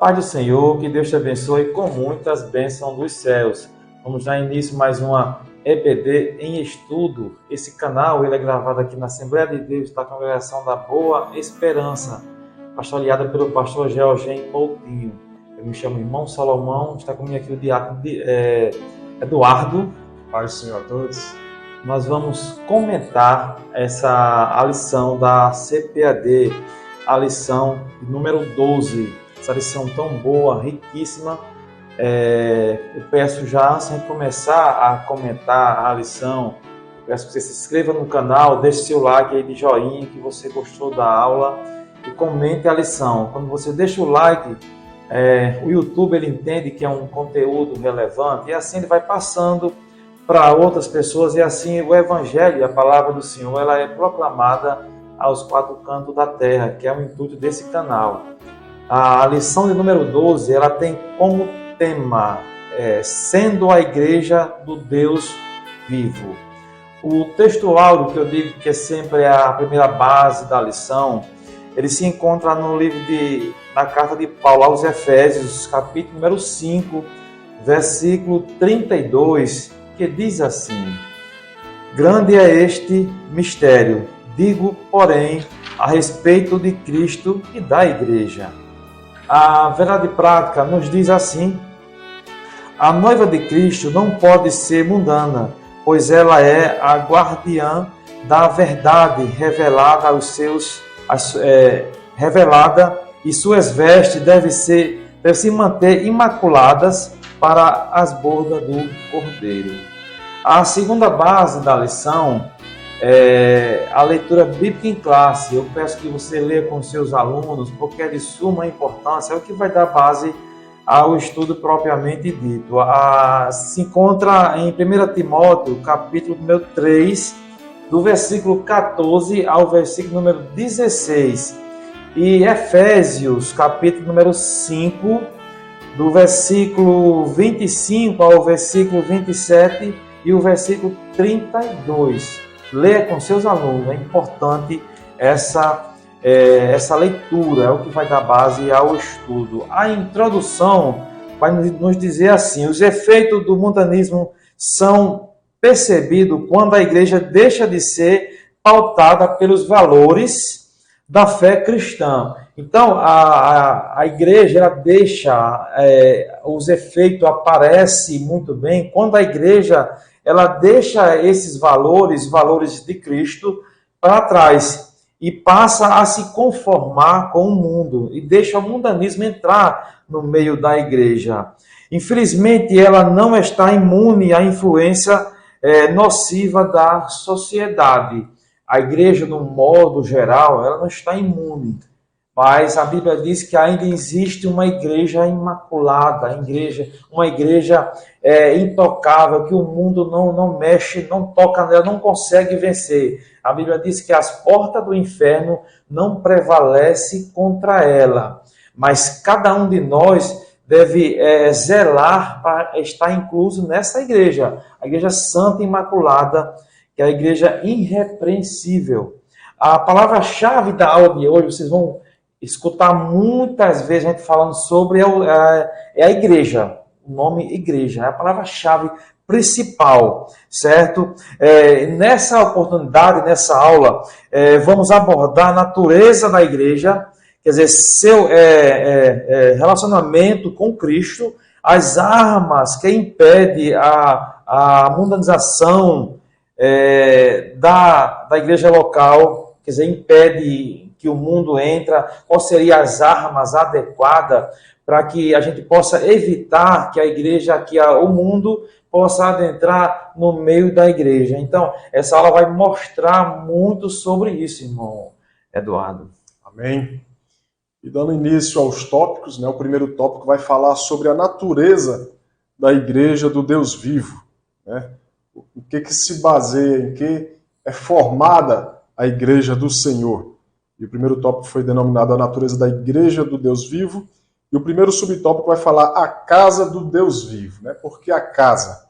Paz do Senhor, que Deus te abençoe com muitas bênçãos dos céus. Vamos dar início a mais uma EBD em estudo. Esse canal ele é gravado aqui na Assembleia de Deus da Congregação da Boa Esperança, pastoreada pelo pastor Georgen Coutinho. Eu me chamo Irmão Salomão, está comigo aqui o diácono Eduardo. Paz do Senhor a todos. Nós vamos comentar a lição da CPAD, a lição número 12. Essa lição tão boa, riquíssima. Eu peço já, sem começar a comentar a lição, peço que você se inscreva no canal, deixe seu like aí de joinha, que você gostou da aula, e comente a lição. Quando você deixa o like, o YouTube ele entende que é um conteúdo relevante, e assim ele vai passando para outras pessoas, e assim o Evangelho, a palavra do Senhor, ela é proclamada aos quatro cantos da terra, que é o intuito desse canal. A lição de número 12, ela tem como tema sendo a igreja do Deus vivo. O texto áureo, que eu digo que é sempre a primeira base da lição, ele se encontra no livro na carta de Paulo aos Efésios, capítulo número 5, versículo 32, que diz assim: grande é este mistério, digo, porém, a respeito de Cristo e da igreja. A verdade prática nos diz assim: a noiva de Cristo não pode ser mundana, pois ela é a guardiã da verdade revelada revelada, e suas vestes devem se manter imaculadas para as bodas do Cordeiro. A segunda base da lição é a leitura bíblica em classe. Eu peço que você leia com seus alunos, porque é de suma importância, é o que vai dar base ao estudo propriamente dito. Se encontra em 1 Timóteo, capítulo número 3, do versículo 14 ao versículo número 16, e Efésios, capítulo número 5, do versículo 25 ao versículo 27 e o versículo 32. Leia com seus alunos, é importante essa leitura, é o que vai dar base ao estudo. A introdução vai nos dizer assim: os efeitos do mundanismo são percebidos quando a igreja deixa de ser pautada pelos valores da fé cristã. Então, a igreja ela deixa, os efeitos aparecem muito bem quando a igreja ela deixa esses valores de Cristo para trás e passa a se conformar com o mundo e deixa o mundanismo entrar no meio da igreja. Infelizmente, ela não está imune à influência nociva da sociedade. A igreja, no modo geral, ela não está imune. Mas a Bíblia diz que ainda existe uma igreja imaculada, uma igreja intocável, que o mundo não mexe, não toca nela, não consegue vencer. A Bíblia diz que as portas do inferno não prevalecem contra ela. Mas cada um de nós deve zelar para estar incluso nessa igreja, a igreja santa e imaculada, que é a igreja irrepreensível. A palavra-chave da aula de hoje, vocês vão escutar muitas vezes a gente falando sobre a igreja, o nome igreja, é a palavra-chave principal, certo? Nessa oportunidade, nessa aula, vamos abordar a natureza da igreja, quer dizer, seu relacionamento com Cristo, as armas que impedem a mundanização da igreja local, quer dizer, impede que o mundo entra, quais seriam as armas adequadas para que a gente possa evitar que a igreja, o mundo possa adentrar no meio da igreja. Então, essa aula vai mostrar muito sobre isso, irmão Eduardo. Amém. E dando início aos tópicos, o primeiro tópico vai falar sobre a natureza da igreja do Deus vivo. O que se baseia, em que é formada a igreja do Senhor. E o primeiro tópico foi denominado a natureza da igreja do Deus vivo. E o primeiro subtópico vai falar a casa do Deus vivo. Por que a casa?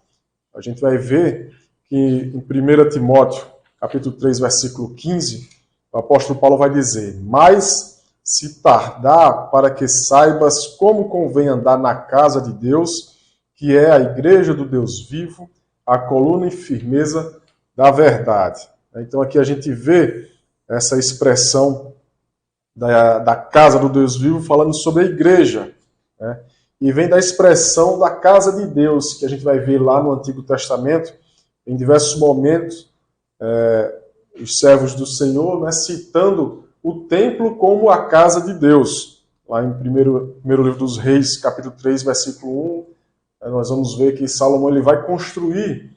A gente vai ver que em 1 Timóteo, capítulo 3, versículo 15, o apóstolo Paulo vai dizer: mas se tardar, para que saibas como convém andar na casa de Deus, que é a igreja do Deus vivo, a coluna e firmeza da verdade. Então aqui a gente vê essa expressão da casa do Deus vivo falando sobre a igreja, né? E vem da expressão da casa de Deus, que a gente vai ver lá no Antigo Testamento, em diversos momentos, os servos do Senhor, né, citando o templo como a casa de Deus. Lá em primeiro livro dos Reis, capítulo 3, versículo 1, nós vamos ver que Salomão ele vai construir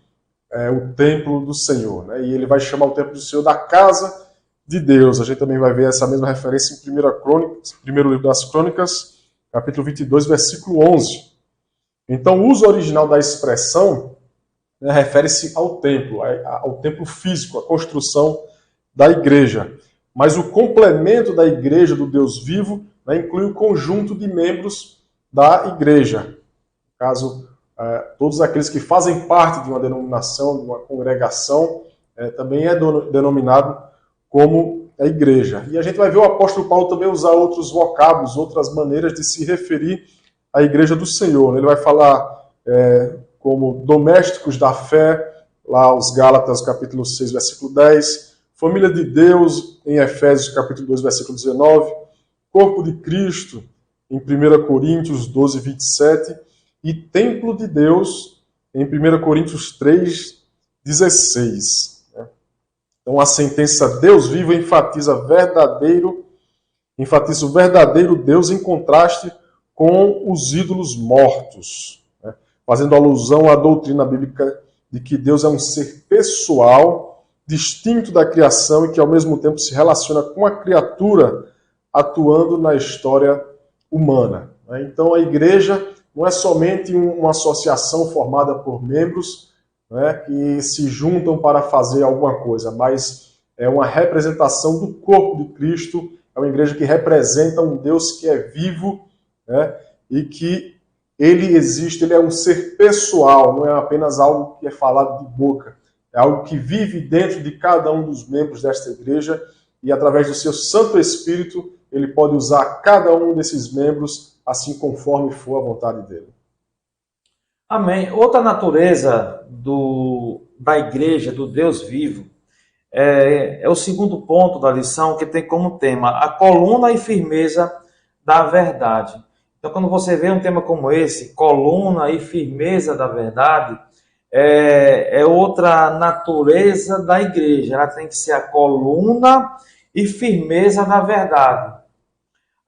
o templo do Senhor, né, e ele vai chamar o templo do Senhor da casa de Deus. A gente também vai ver essa mesma referência em primeiro livro das Crônicas, capítulo 22, versículo 11. Então, o uso original da expressão, né, refere-se ao templo físico, a construção da igreja. Mas o complemento da igreja do Deus vivo, né, inclui o conjunto de membros da igreja. No caso, todos aqueles que fazem parte de uma denominação, de uma congregação, também é denominado como a igreja. E a gente vai ver o apóstolo Paulo também usar outros vocábulos, outras maneiras de se referir à igreja do Senhor. Ele vai falar como domésticos da fé, lá os Gálatas, capítulo 6, versículo 10, família de Deus, em Efésios, capítulo 2, versículo 19, corpo de Cristo, em 1 Coríntios 12, 27, e templo de Deus, em 1 Coríntios 3, 16. Então a sentença Deus vivo enfatiza o verdadeiro Deus em contraste com os ídolos mortos, né? Fazendo alusão à doutrina bíblica de que Deus é um ser pessoal, distinto da criação e que ao mesmo tempo se relaciona com a criatura atuando na história humana. Então a igreja não é somente uma associação formada por membros, né, que se juntam para fazer alguma coisa, mas é uma representação do corpo de Cristo, é uma igreja que representa um Deus que é vivo, né, e que ele existe, ele é um ser pessoal, não é apenas algo que é falado de boca, é algo que vive dentro de cada um dos membros desta igreja e através do seu Santo Espírito ele pode usar cada um desses membros assim conforme for a vontade dele. Amém. Outra natureza da igreja, do Deus vivo, é o segundo ponto da lição, que tem como tema a coluna e firmeza da verdade. Então, quando você vê um tema como esse, coluna e firmeza da verdade, é outra natureza da igreja. Ela tem que ser a coluna e firmeza da verdade.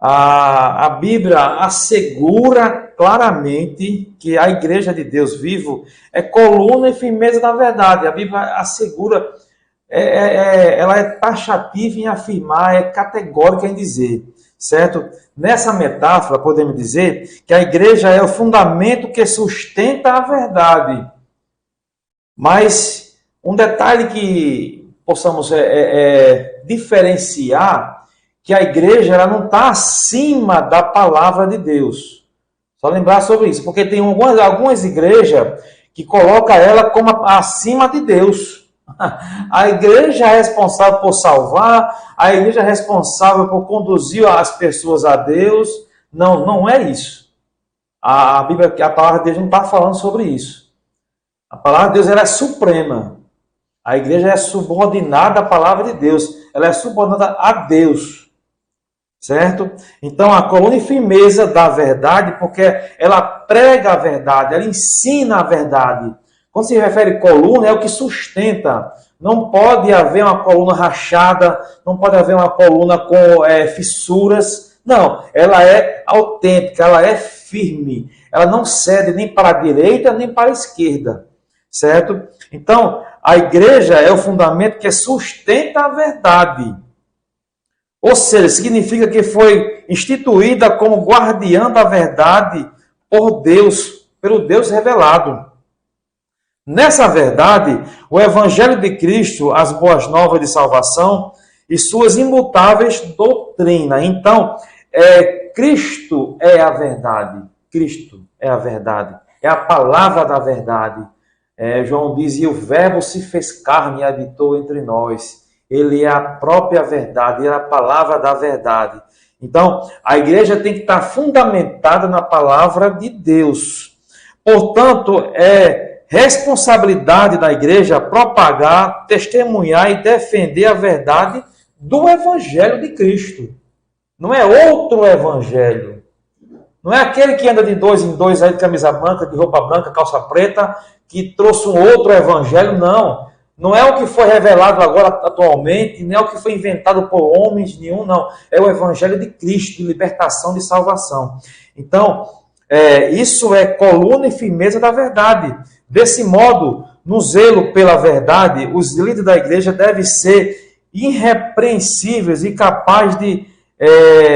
A Bíblia assegura claramente que a igreja de Deus vivo é coluna e firmeza da verdade. A Bíblia assegura, ela é taxativa em afirmar, é categórica em dizer, certo? Nessa metáfora, podemos dizer que a igreja é o fundamento que sustenta a verdade. Mas um detalhe que possamos diferenciar, que a igreja ela não está acima da palavra de Deus. Só lembrar sobre isso, porque tem algumas igrejas que colocam ela como acima de Deus. A igreja é responsável por salvar, a igreja é responsável por conduzir as pessoas a Deus. Não, não é isso. A Bíblia, a palavra de Deus não está falando sobre isso. A palavra de Deus ela é suprema. A igreja é subordinada à palavra de Deus. Ela é subordinada a Deus. Certo? Então, a coluna e firmeza da verdade, porque ela prega a verdade, ela ensina a verdade. Quando se refere a coluna, é o que sustenta. Não pode haver uma coluna rachada, não pode haver uma coluna com fissuras. Não, ela é autêntica, ela é firme. Ela não cede nem para a direita, nem para a esquerda. Certo? Então, a igreja é o fundamento que sustenta a verdade. Ou seja, significa que foi instituída como guardiã da verdade por Deus, pelo Deus revelado. Nessa verdade, o Evangelho de Cristo, as boas novas de salvação e suas imutáveis doutrinas. Então, Cristo é a verdade. Cristo é a verdade. É a palavra da verdade. João diz, e o verbo se fez carne e habitou entre nós. Ele é a própria verdade, ele é a palavra da verdade. Então, a igreja tem que estar fundamentada na palavra de Deus. Portanto, é responsabilidade da igreja propagar, testemunhar e defender a verdade do Evangelho de Cristo. Não é outro Evangelho. Não é aquele que anda de dois em dois aí de camisa branca, de roupa branca, calça preta, que trouxe um outro Evangelho, não. Não é o que foi revelado agora atualmente, nem é o que foi inventado por homens nenhum, não. É o Evangelho de Cristo, de libertação, de salvação. Então, isso é coluna e firmeza da verdade. Desse modo, no zelo pela verdade, os líderes da igreja devem ser irrepreensíveis e capazes de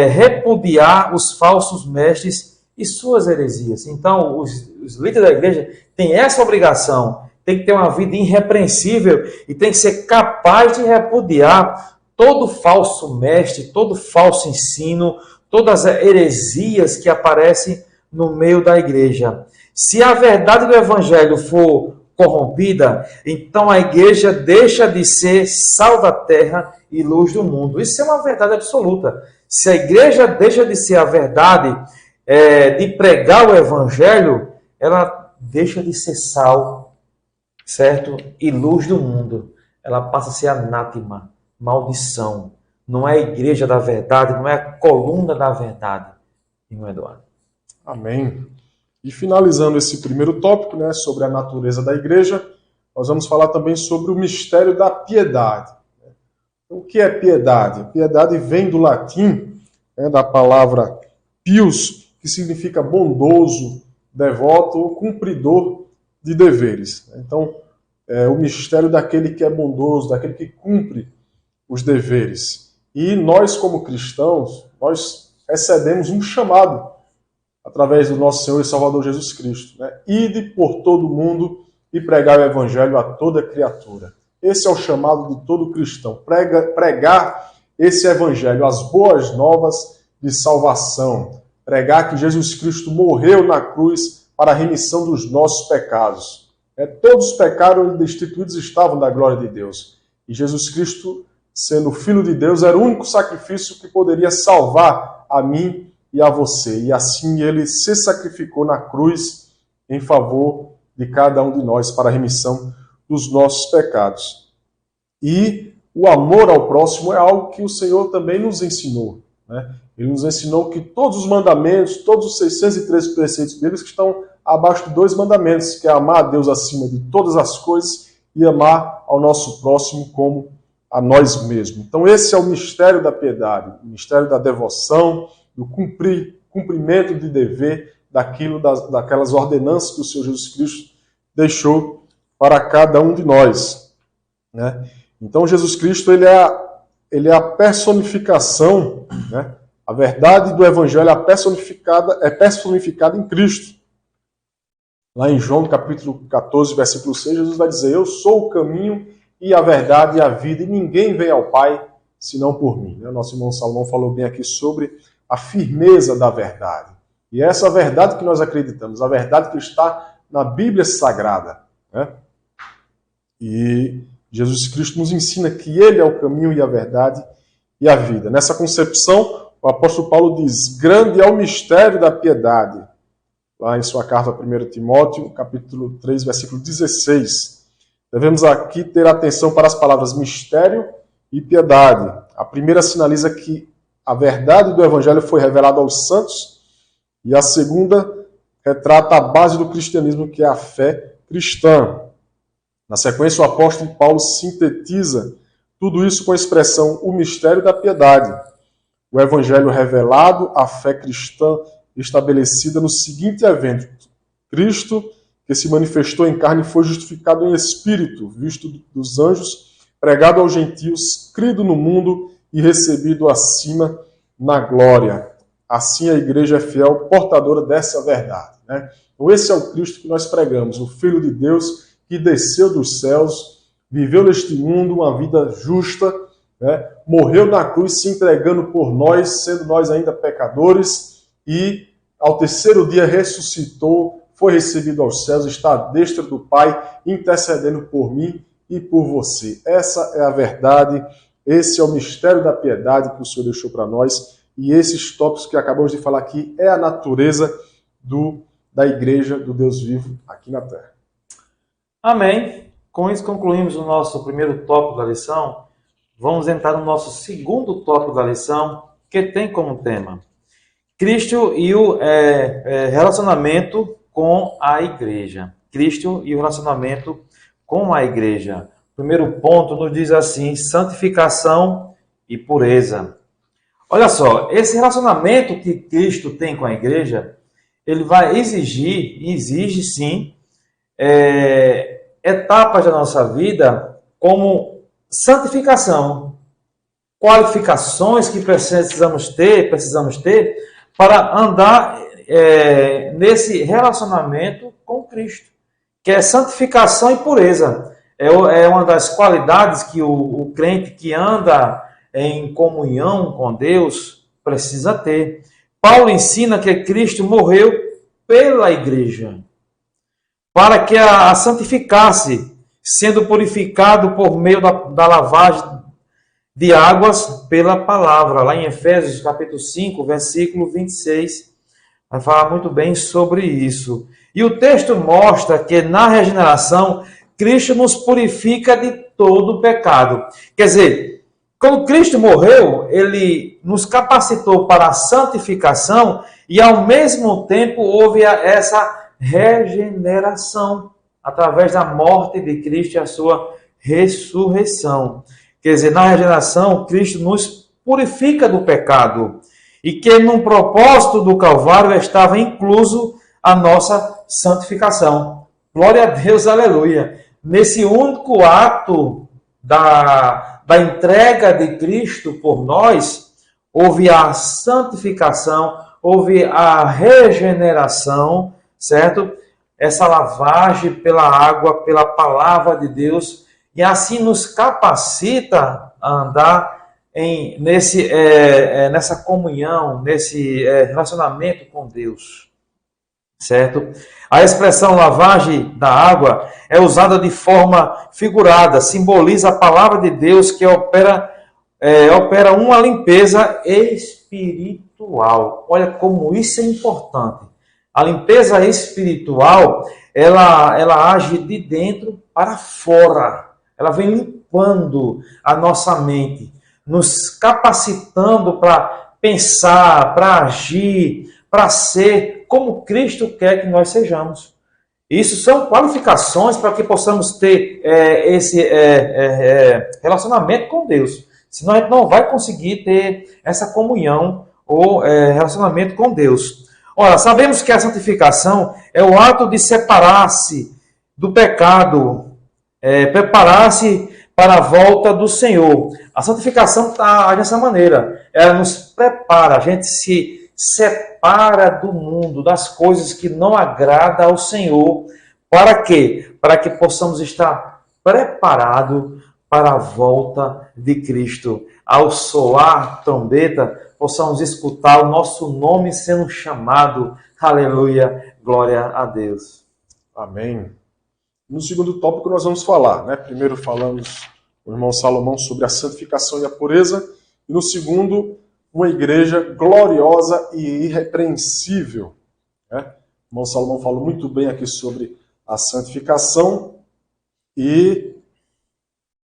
repudiar os falsos mestres e suas heresias. Então, os líderes da igreja têm essa obrigação, tem que ter uma vida irrepreensível e tem que ser capaz de repudiar todo falso mestre, todo falso ensino, todas as heresias que aparecem no meio da igreja. Se a verdade do evangelho for corrompida, então a igreja deixa de ser sal da terra e luz do mundo. Isso é uma verdade absoluta. Se a igreja deixa de ser a verdade, de pregar o evangelho, ela deixa de ser sal, certo? E luz do mundo. Ela passa a ser anátema, maldição. Não é a igreja da verdade, não é a coluna da verdade. Irmão Eduardo. Amém. E finalizando esse primeiro tópico, né, sobre a natureza da igreja, nós vamos falar também sobre o mistério da piedade. O que é piedade? Piedade vem do latim, da palavra pius, que significa bondoso, devoto ou cumpridor de deveres. Então, é o mistério daquele que é bondoso, daquele que cumpre os deveres. E nós, como cristãos, nós recebemos um chamado através do nosso Senhor e Salvador Jesus Cristo. Ide por todo o mundo e pregar o evangelho a toda criatura. Esse é o chamado de todo cristão. Pregar esse evangelho, as boas novas de salvação. Pregar que Jesus Cristo morreu na cruz para a remissão dos nossos pecados. Todos pecaram e destituídos estavam da glória de Deus. E Jesus Cristo, sendo o Filho de Deus, era o único sacrifício que poderia salvar a mim e a você. E assim ele se sacrificou na cruz em favor de cada um de nós para a remissão dos nossos pecados. E o amor ao próximo é algo que o Senhor também nos ensinou. Ele nos ensinou que todos os mandamentos, todos os 613 preceitos bíblicos estão abaixo de 2 mandamentos, que é amar a Deus acima de todas as coisas e amar ao nosso próximo como a nós mesmos. Então esse é o mistério da piedade, o mistério da devoção, do cumprimento de dever daquelas ordenanças que o Senhor Jesus Cristo deixou para cada um de nós. Então Jesus Cristo ele é a personificação, a verdade do Evangelho é personificada em Cristo. Lá em João capítulo 14, versículo 6, Jesus vai dizer: eu sou o caminho e a verdade e a vida, e ninguém vem ao Pai senão por mim. Nosso irmão Salomão falou bem aqui sobre a firmeza da verdade. E é essa verdade que nós acreditamos, a verdade que está na Bíblia Sagrada. E Jesus Cristo nos ensina que Ele é o caminho e a verdade e a vida. Nessa concepção, o apóstolo Paulo diz: grande é o mistério da piedade. Lá em sua carta a 1 Timóteo, capítulo 3, versículo 16. Devemos aqui ter atenção para as palavras mistério e piedade. A primeira sinaliza que a verdade do Evangelho foi revelada aos santos, e a segunda retrata a base do cristianismo, que é a fé cristã. Na sequência, o apóstolo Paulo sintetiza tudo isso com a expressão o mistério da piedade. O Evangelho revelado, a fé cristã estabelecida no seguinte evento: Cristo, que se manifestou em carne, foi justificado em espírito, visto dos anjos, pregado aos gentios, crido no mundo e recebido acima na glória. Assim a igreja é fiel, portadora dessa verdade. Então esse é o Cristo que nós pregamos, o Filho de Deus que desceu dos céus, viveu neste mundo uma vida justa, morreu na cruz se entregando por nós, sendo nós ainda pecadores, e ao terceiro dia ressuscitou, foi recebido aos céus, está à destra do Pai, intercedendo por mim e por você. Essa é a verdade. Esse é o mistério da piedade que o Senhor deixou para nós, E esses tópicos que acabamos de falar aqui é a natureza da igreja do Deus vivo aqui na Terra. Amém. Com isso concluímos o nosso primeiro tópico da lição. Vamos entrar no nosso segundo tópico da lição, que tem como tema Cristo e o relacionamento com a igreja. Cristo e o relacionamento com a igreja. O primeiro ponto nos diz assim: santificação e pureza. Olha só, esse relacionamento que Cristo tem com a igreja, ele vai exige sim, etapas da nossa vida como santificação, qualificações que precisamos ter para andar nesse relacionamento com Cristo, que é santificação e pureza. É uma das qualidades que o crente que anda em comunhão com Deus precisa ter. Paulo ensina que Cristo morreu pela igreja, para que a santificasse, sendo purificado por meio da lavagem de águas pela palavra. Lá em Efésios capítulo 5, versículo 26, vai falar muito bem sobre isso. E o texto mostra que na regeneração, Cristo nos purifica de todo o pecado. Quer dizer, quando Cristo morreu, ele nos capacitou para a santificação e, ao mesmo tempo, houve essa regeneração através da morte de Cristo e a sua ressurreição. Quer dizer, na regeneração, Cristo nos purifica do pecado e que no propósito do Calvário estava incluso a nossa santificação. Glória a Deus, aleluia. Nesse único ato da entrega de Cristo por nós, houve a santificação, houve a regeneração, certo? Essa lavagem pela água, pela palavra de Deus, e assim nos capacita a andar nessa comunhão, nesse relacionamento com Deus, certo? A expressão lavagem da água é usada de forma figurada, simboliza a palavra de Deus que opera uma limpeza espiritual. Olha como isso é importante. A limpeza espiritual, ela age de dentro para fora. Ela vem limpando a nossa mente, nos capacitando para pensar, para agir, para ser como Cristo quer que nós sejamos. Isso são qualificações para que possamos ter esse relacionamento com Deus. Senão a gente não vai conseguir ter essa comunhão ou relacionamento com Deus. Ora, sabemos que a santificação é o ato de separar-se do pecado, preparar-se para a volta do Senhor. A santificação está dessa maneira. Ela nos prepara, a gente se separa do mundo, das coisas que não agradam ao Senhor. Para quê? Para que possamos estar preparados para a volta de Cristo. Ao soar a trombeta, possamos escutar o nosso nome sendo chamado. Aleluia, glória a Deus. Amém. No segundo tópico nós vamos falar, né? Primeiro falamos com o irmão Salomão sobre a santificação e a pureza, e no segundo, uma igreja gloriosa e irrepreensível, né? O irmão Salomão falou muito bem aqui sobre a santificação e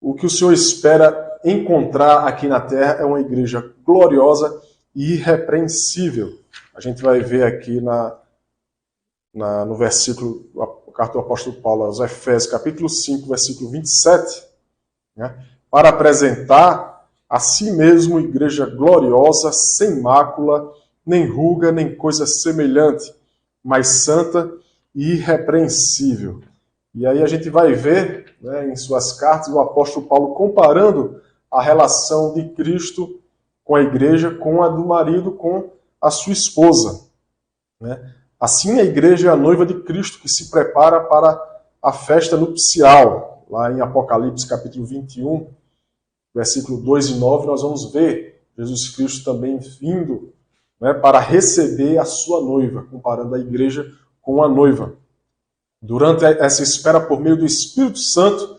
o que o Senhor espera encontrar aqui na terra é uma igreja gloriosa e irrepreensível. A gente vai ver aqui no versículo, a carta do apóstolo Paulo aos Efésios, capítulo 5, versículo 27, né? Para apresentar a si mesmo igreja gloriosa, sem mácula, nem ruga, nem coisa semelhante, mas santa e irrepreensível. E aí a gente vai ver, né, em suas cartas, o apóstolo Paulo comparando a relação de Cristo com a igreja, com a do marido com a sua esposa, né? Assim a igreja é a noiva de Cristo que se prepara para a festa nupcial. Lá em Apocalipse capítulo 21, versículo 2 e 9, nós vamos ver Jesus Cristo também vindo, né, para receber a sua noiva, comparando a igreja com a noiva. Durante essa espera por meio do Espírito Santo,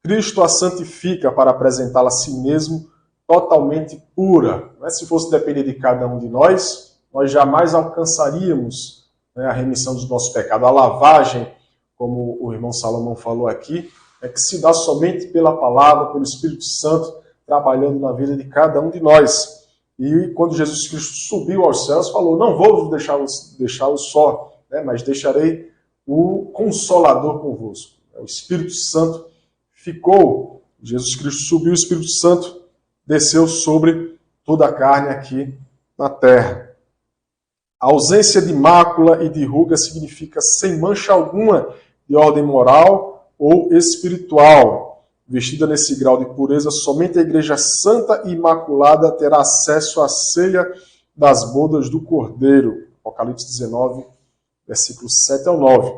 Cristo a santifica para apresentá-la a si mesmo totalmente pura. Se fosse depender de cada um de nós jamais alcançaríamos, a remissão dos nossos pecados. A lavagem, como o irmão Salomão falou aqui, é que se dá somente pela palavra, pelo Espírito Santo, trabalhando na vida de cada um de nós. E quando Jesus Cristo subiu aos céus, falou, não vou deixá-lo só, mas deixarei o Consolador convosco. O Espírito Santo ficou, Jesus Cristo subiu, o Espírito Santo desceu sobre toda a carne aqui na terra. A ausência de mácula e de ruga significa sem mancha alguma de ordem moral ou espiritual. Vestida nesse grau de pureza, somente a Igreja Santa e Imaculada terá acesso à ceia das bodas do Cordeiro. Apocalipse 19, versículos 7 ao 9.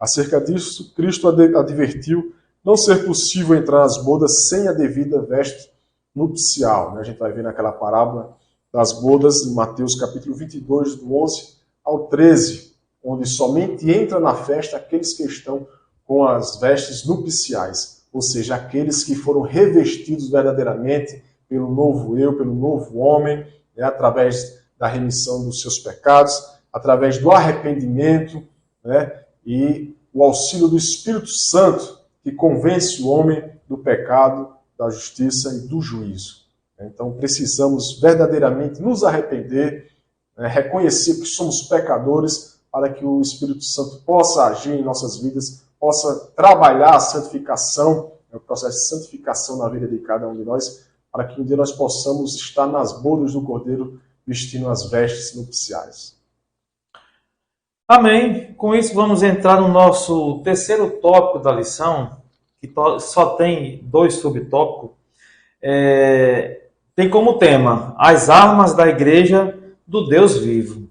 Acerca disso, Cristo advertiu não ser possível entrar nas bodas sem a devida veste nupcial. A gente vai ver naquela parábola das bodas, em Mateus capítulo 22, do 11 ao 13, onde somente entra na festa aqueles que estão com as vestes nupciais, ou seja, aqueles que foram revestidos verdadeiramente pelo novo eu, pelo novo homem, através da remissão dos seus pecados, através do arrependimento, e o auxílio do Espírito Santo, que convence o homem do pecado, da justiça e do juízo. Então precisamos verdadeiramente nos arrepender, reconhecer que somos pecadores, para que o Espírito Santo possa agir em nossas vidas, possa trabalhar a santificação, o processo de santificação na vida de cada um de nós, para que um dia nós possamos estar nas bodas do Cordeiro, vestindo as vestes nupciais. Amém. Com isso vamos entrar no nosso terceiro tópico da lição, que só tem 2 subtópicos. Tem como tema as armas da Igreja do Deus vivo.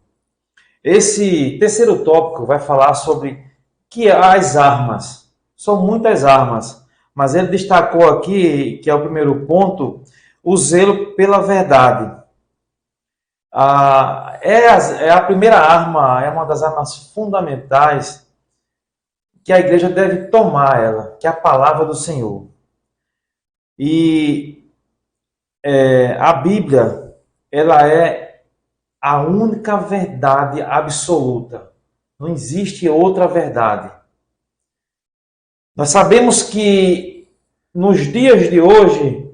Esse terceiro tópico vai falar sobre que as armas. São muitas armas, mas ele destacou aqui, que é o primeiro ponto, o zelo pela verdade. É a primeira arma, é uma das armas fundamentais que a igreja deve tomar, ela, que é a palavra do Senhor. E a Bíblia, ela é a única verdade absoluta. Não existe outra verdade. Nós sabemos que nos dias de hoje,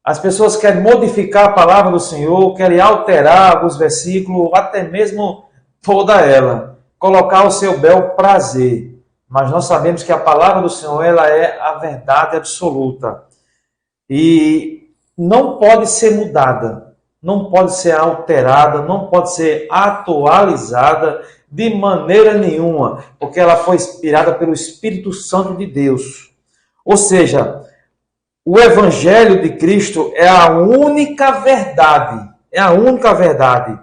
as pessoas querem modificar a palavra do Senhor, querem alterar alguns versículos, ou até mesmo toda ela, colocar o seu bel prazer. Mas nós sabemos que a palavra do Senhor, ela é a verdade absoluta. E não pode ser mudada, não pode ser alterada, não pode ser atualizada de maneira nenhuma, porque ela foi inspirada pelo Espírito Santo de Deus. Ou seja, o Evangelho de Cristo é a única verdade, é a única verdade.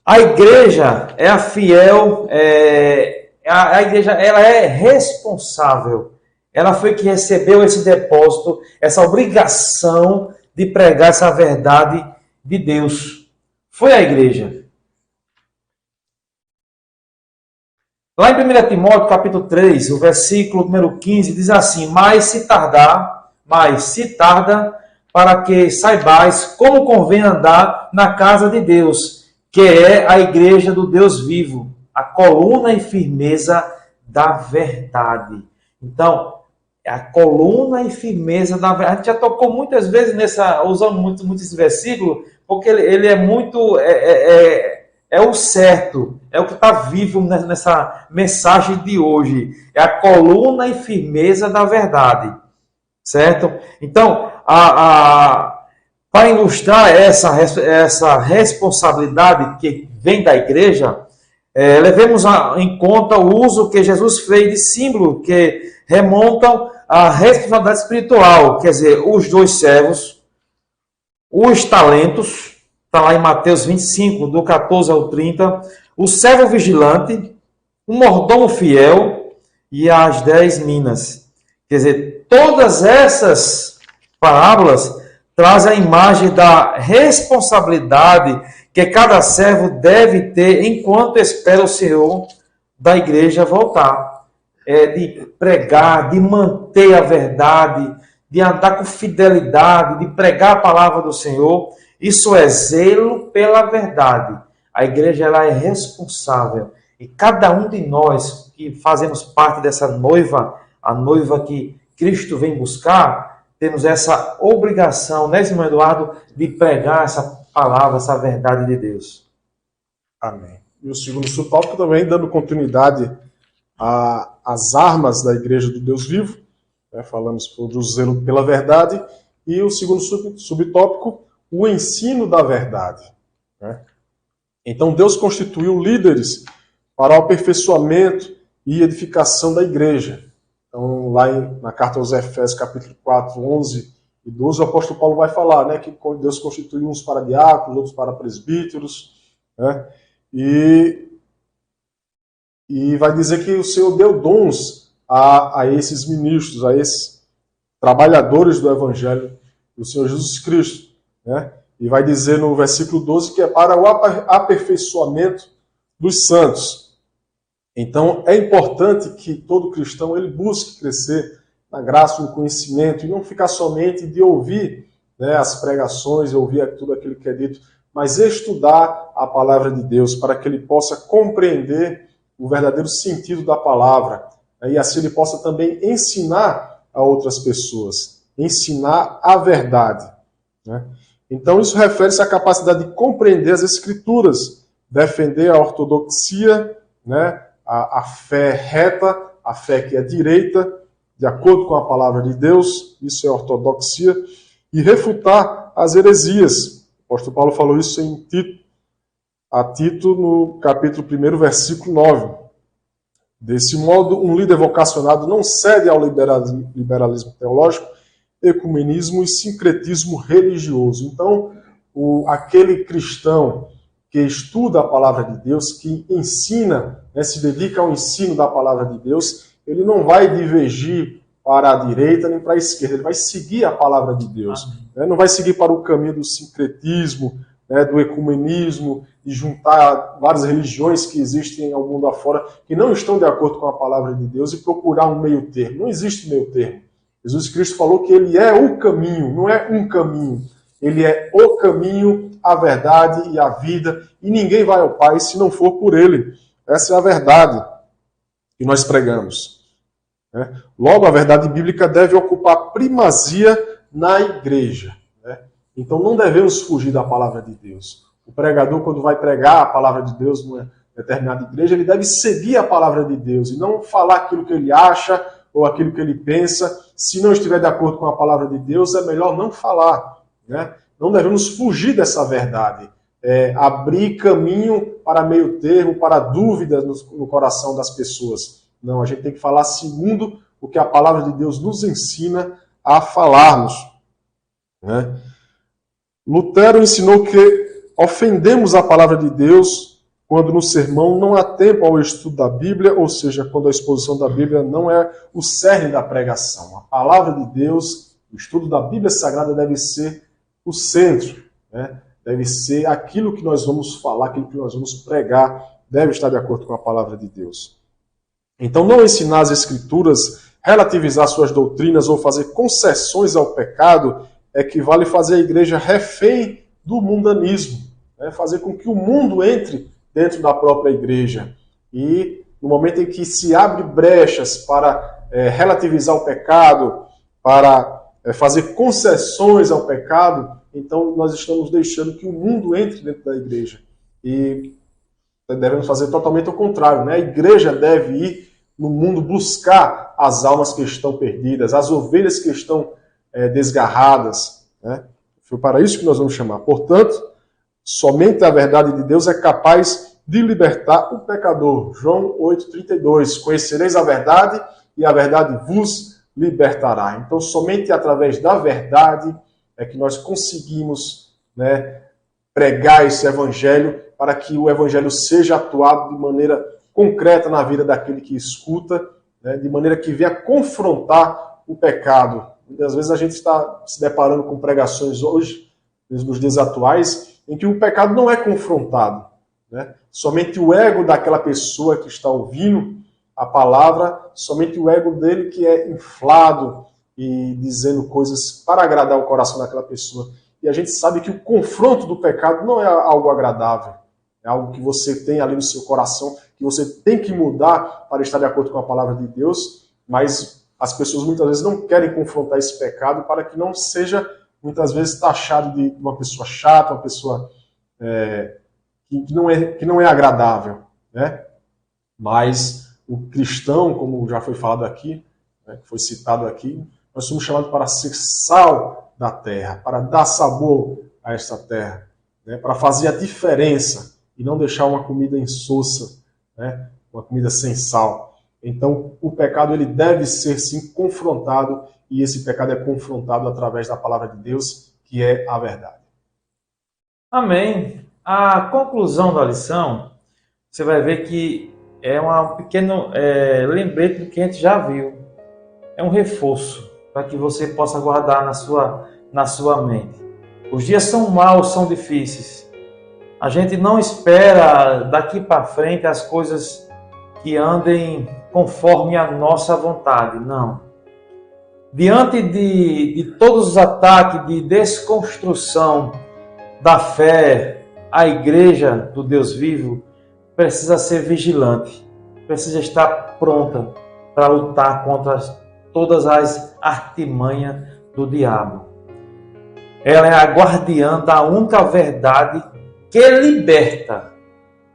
A igreja é a fiel, a igreja ela é responsável. Ela foi que recebeu esse depósito, essa obrigação de pregar essa verdade de Deus. Foi a igreja. Lá em 1 Timóteo, capítulo 3, o versículo número 15, diz assim: Mas se tarda, para que saibais como convém andar na casa de Deus, que é a igreja do Deus vivo, a coluna e firmeza da verdade. Então, a coluna e firmeza da verdade. A gente já tocou muitas vezes usando muito esse versículo, porque ele é muito, é o certo, é o que está vivo nessa mensagem de hoje. É a coluna e firmeza da verdade, certo? Então, para ilustrar essa responsabilidade que vem da igreja, levemos em conta o uso que Jesus fez de símbolo que remontam à responsabilidade espiritual, quer dizer, os 2 servos, os talentos, está lá em Mateus 25, do 14 ao 30, o servo vigilante, o mordomo fiel e as 10 minas. Quer dizer, todas essas parábolas trazem a imagem da responsabilidade que cada servo deve ter enquanto espera o Senhor da igreja voltar. De pregar, de manter a verdade, de andar com fidelidade, de pregar a palavra do Senhor. Isso é zelo pela verdade. A igreja ela é responsável. E cada um de nós que fazemos parte dessa noiva, a noiva que Cristo vem buscar, temos essa obrigação, né, irmão Eduardo, de pregar essa palavra, essa verdade de Deus. Amém. E o segundo subtópico também, dando continuidade às armas da Igreja do Deus Vivo, né, falamos do zelo pela verdade, e o segundo subtópico, o ensino da verdade. Né? Então Deus constituiu líderes para o aperfeiçoamento e edificação da igreja. Então, lá na carta aos Efésios, capítulo 4, 11 e 12, o apóstolo Paulo vai falar, né, que Deus constituiu uns para diáconos, outros para presbíteros, né, e vai dizer que o Senhor deu dons a esses ministros, a esses trabalhadores do Evangelho do Senhor Jesus Cristo. Né, e vai dizer no versículo 12 que é para o aperfeiçoamento dos santos. Então, é importante que todo cristão ele busque crescer na graça, no conhecimento, e não ficar somente de ouvir, né, as pregações, ouvir tudo aquilo que é dito, mas estudar a palavra de Deus, para que ele possa compreender o verdadeiro sentido da palavra, e assim ele possa também ensinar a outras pessoas, ensinar a verdade. Né? Então, isso refere-se à capacidade de compreender as Escrituras, defender a ortodoxia, né, a fé reta, a fé que é direita, de acordo com a palavra de Deus, isso é ortodoxia, e refutar as heresias. O apóstolo Paulo falou isso em Tito, no capítulo 1, versículo 9. Desse modo, um líder vocacionado não cede ao liberalismo teológico, ecumenismo e sincretismo religioso. Então, aquele cristão que estuda a palavra de Deus, que ensina, né, se dedica ao ensino da palavra de Deus, ele não vai divergir para a direita nem para a esquerda, ele vai seguir a palavra de Deus. Né? Não vai seguir para o caminho do sincretismo, né, do ecumenismo, de juntar várias religiões que existem ao mundo afora, que não estão de acordo com a palavra de Deus, e procurar um meio termo. Não existe meio termo. Jesus Cristo falou que ele é o caminho, não é um caminho. Ele é o caminho, a verdade e a vida, e ninguém vai ao Pai se não for por ele. Essa é a verdade que nós pregamos. Né? Logo, a verdade bíblica deve ocupar primazia na igreja. Né? Então, não devemos fugir da palavra de Deus. O pregador, quando vai pregar a palavra de Deus numa determinada igreja, ele deve seguir a palavra de Deus e não falar aquilo que ele acha ou aquilo que ele pensa. Se não estiver de acordo com a palavra de Deus, é melhor não falar. Né? Não devemos fugir dessa verdade, abrir caminho para meio termo, para dúvidas no coração das pessoas. Não, a gente tem que falar segundo o que a palavra de Deus nos ensina a falarmos. Né? Lutero ensinou que ofendemos a palavra de Deus quando no sermão não há tempo ao estudo da Bíblia, ou seja, quando a exposição da Bíblia não é o cerne da pregação. A palavra de Deus, o estudo da Bíblia Sagrada deve ser o centro, né? Deve ser aquilo que nós vamos falar, aquilo que nós vamos pregar, deve estar de acordo com a palavra de Deus. Então, não ensinar as Escrituras, relativizar suas doutrinas ou fazer concessões ao pecado equivale a fazer a igreja refém do mundanismo, né? Fazer com que o mundo entre dentro da própria igreja. E no momento em que se abre brechas para relativizar o pecado, para fazer concessões ao pecado, então nós estamos deixando que o mundo entre dentro da igreja. E devemos fazer totalmente o contrário, né? A igreja deve ir no mundo buscar as almas que estão perdidas, as ovelhas que estão desgarradas. Né? Foi para isso que nós vamos chamar. Portanto, somente a verdade de Deus é capaz de libertar o pecador. João 8,32. Conhecereis a verdade e a verdade vos libertará. Então, somente através da verdade é que nós conseguimos, né, pregar esse evangelho para que o evangelho seja atuado de maneira concreta na vida daquele que escuta, né, de maneira que venha confrontar o pecado. Muitas vezes a gente está se deparando com pregações hoje, nos dias atuais, em que o pecado não é confrontado. Né? Somente o ego daquela pessoa que está ouvindo a palavra, somente o ego dele que é inflado e dizendo coisas para agradar o coração daquela pessoa. E a gente sabe que o confronto do pecado não é algo agradável. É algo que você tem ali no seu coração, que você tem que mudar para estar de acordo com a palavra de Deus, mas as pessoas muitas vezes não querem confrontar esse pecado para que não seja, muitas vezes, taxado de uma pessoa chata, uma pessoa que não é agradável, né? Mas o cristão, como já foi falado aqui, né, que foi citado aqui, nós somos chamados para ser sal da terra, para dar sabor a esta terra, né, para fazer a diferença e não deixar uma comida insossa, né, uma comida sem sal. Então, o pecado ele deve ser, sim, confrontado, e esse pecado é confrontado através da palavra de Deus, que é a verdade. Amém. A conclusão da lição, você vai ver que é um pequeno lembrete do que a gente já viu. É um reforço para que você possa guardar na sua mente. Os dias são maus, são difíceis. A gente não espera daqui para frente as coisas que andem conforme a nossa vontade, não. Diante de todos os ataques de desconstrução da fé, a igreja do Deus vivo precisa ser vigilante, precisa estar pronta para lutar contra todas as artimanhas do diabo. Ela é a guardiã da única verdade que liberta.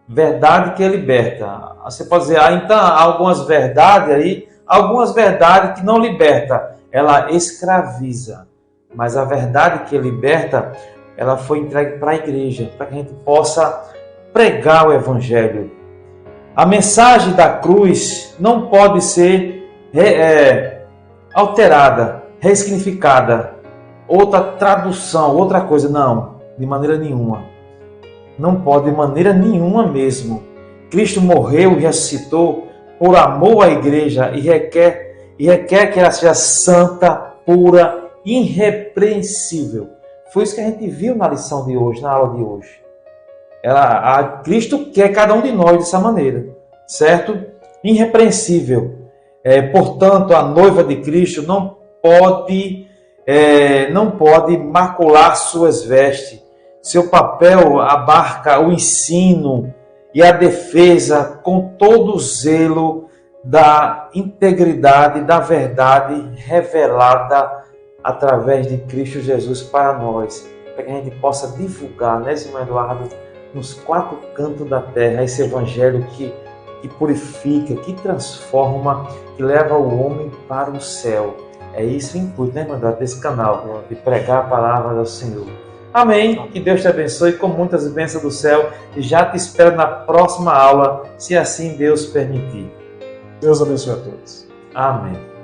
Verdade que liberta. Você pode dizer, então há algumas verdades aí, algumas verdades que não liberta. Ela escraviza. Mas a verdade que liberta, ela foi entregue para a igreja, para que a gente possa pregar o evangelho. A mensagem da cruz não pode ser alterada, ressignificada, outra tradução, outra coisa. Não, de maneira nenhuma. Não pode de maneira nenhuma mesmo. Cristo morreu e ressuscitou por amor à igreja e requer que ela seja santa, pura, irrepreensível. Foi isso que a gente viu na lição de hoje, na aula de hoje. Cristo quer cada um de nós dessa maneira, certo? Irrepreensível. Portanto, a noiva de Cristo não pode macular suas vestes. Seu papel abarca o ensino e a defesa com todo o zelo da integridade, da verdade revelada através de Cristo Jesus para nós, para que a gente possa divulgar, né, irmão Eduardo, nos 4 cantos da terra, esse evangelho que purifica, que transforma, que leva o homem para o céu. É isso o intuito, né, irmão Eduardo, desse canal, de pregar a palavra do Senhor. Amém. Que Deus te abençoe com muitas bênçãos do céu e já te espero na próxima aula, se assim Deus permitir. Deus abençoe a todos. Amém.